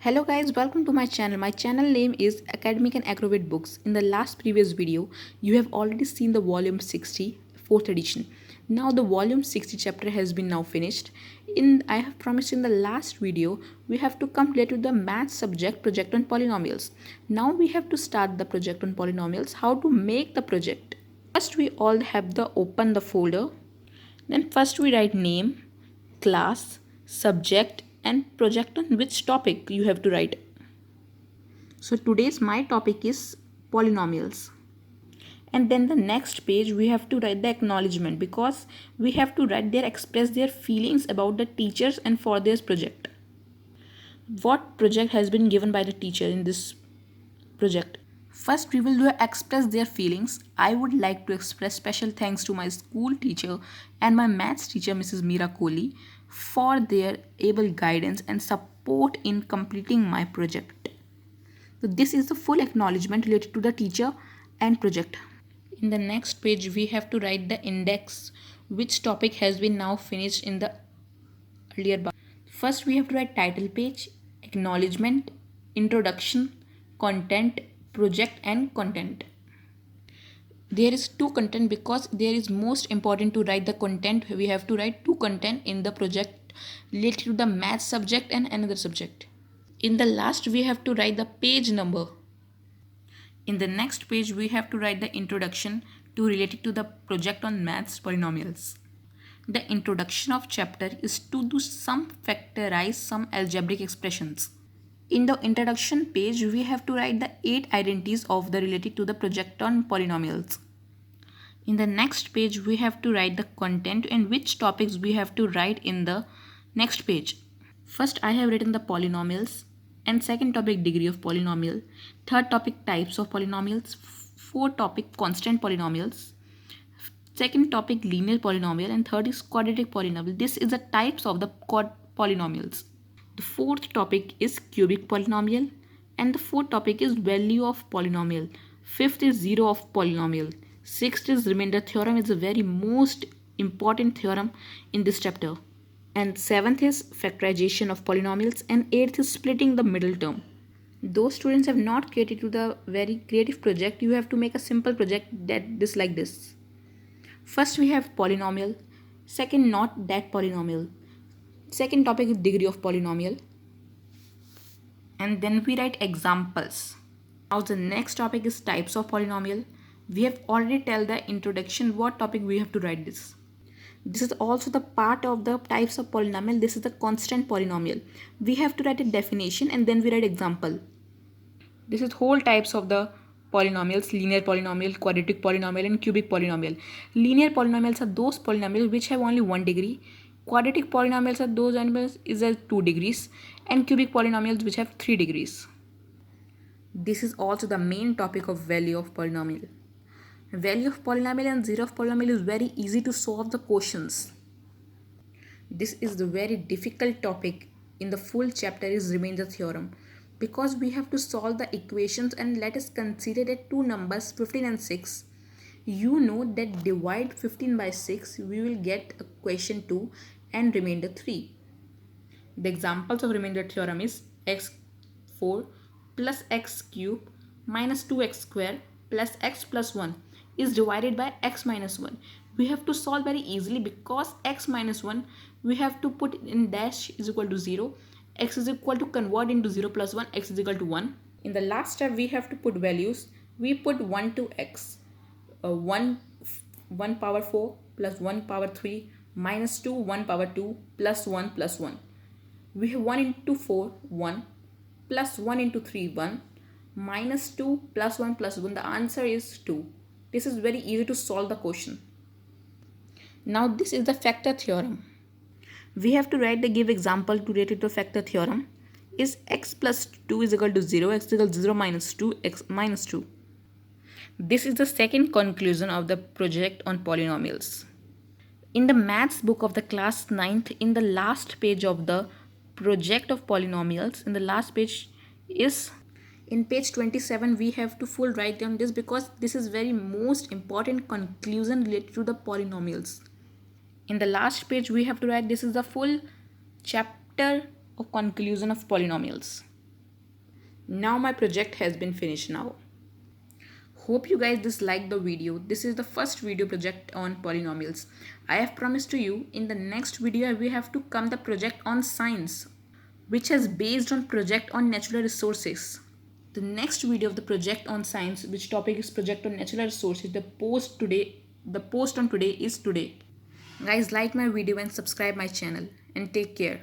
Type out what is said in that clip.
Hello guys, welcome to my channel. My channel name is Academic and Acrobat Books. In the last previous video, you have already seen the volume 60, 4th edition. Now the volume 60 chapter has been now finished. I have promised in the last video, we have to complete with the math subject project on polynomials. Now we have to start the project on polynomials, how to make the project. First we all have the open the folder. Then first we write name, class, subject and project on which topic you have to write. So today's my topic is polynomials. And then the next page we have to write the acknowledgement because we have to write their express their feelings about the teachers and for this project. What project has been given by the teacher in this project? First, we will do express their feelings. I would like to express special thanks to my school teacher and my maths teacher, Mrs. Meera Kohli, for their able guidance and support in completing my project. So this is the full acknowledgement related to the teacher and project. In the next page, we have to write the index, which topic has been now finished in the earlier bar. First, we have to write title page, acknowledgement, introduction, content, project and content. There is two content because there is most important to write the content. We have to write two content in the project related to the math subject and another subject. In the last we have to write the page number. In the next page we have to write the introduction to related to the project on maths polynomials. The introduction of chapter is to do some factorize some algebraic expressions. In the introduction page, we have to write the 8 identities of the related to the project on polynomials. In the next page, we have to write the content and which topics we have to write in the next page. First, I have written the polynomials and second topic degree of polynomial, third topic types of polynomials, fourth topic constant polynomials, second topic linear polynomial and third is quadratic polynomial. This is the types of the polynomials. The fourth topic is cubic polynomial and the fourth topic is value of polynomial. Fifth is zero of polynomial. Sixth is remainder theorem. Is a very most important theorem in this chapter. And seventh is factorization of polynomials and eighth is splitting the middle term. Those students have not created to the very creative project. You have to make a simple project that this like this. First we have polynomial. Second not that polynomial. Second topic is degree of polynomial. And then we write examples. Now the next topic is types of polynomial. We have already tell the introduction what topic we have to write this. This is also the part of the types of polynomial. This is the constant polynomial. We have to write a definition and then we write example. This is whole types of the polynomials, linear polynomial, quadratic polynomial and cubic polynomial. Linear polynomials are those polynomials which have only 1 degree. Quadratic polynomials are those polynomials is at 2 degrees and cubic polynomials which have 3 degrees. This is also the main topic of value of polynomial. Value of polynomial and zero of polynomial is very easy to solve the questions. This is the very difficult topic in the full chapter is remainder theorem because we have to solve the equations and let us consider that two numbers 15 and 6. You know that divide 15 by 6 we will get equation 2 and remainder 3. The examples of remainder theorem is x4 plus x cube minus 2x square plus x plus 1 is divided by x minus 1. We have to solve very easily because x minus 1 we have to put in dash is equal to 0. X is equal to convert into 0 plus 1, x is equal to 1. In the last step we have to put values. We put 1 to x. 1 power 4 plus 1 power 3 minus 2 1 power 2 plus 1 plus 1. We have 1 into 4 1 plus 1 into 3 1 minus 2 plus 1 plus 1. The answer is 2. This is very easy to solve the question. Now this is the factor theorem. We have to write the give example to relate to the factor theorem is x plus 2 is equal to 0, x is equal to 0 minus 2, x minus 2. This is the second conclusion of the project on polynomials. In the maths book of the class 9th, in the last page of the project of polynomials, in the last page is in page 27 we have to full write down this because this is very most important conclusion related to the polynomials. In the last page we have to write this is the full chapter of conclusion of polynomials. Now my project has been finished now. Hope you guys disliked the video. This is the first video project on polynomials. I have promised to you in the next video we have to come the project on science, which has based on project on natural resources. The next video of the project on science, which topic is project on natural resources, the post on today is today. Guys, like my video and subscribe my channel and take care.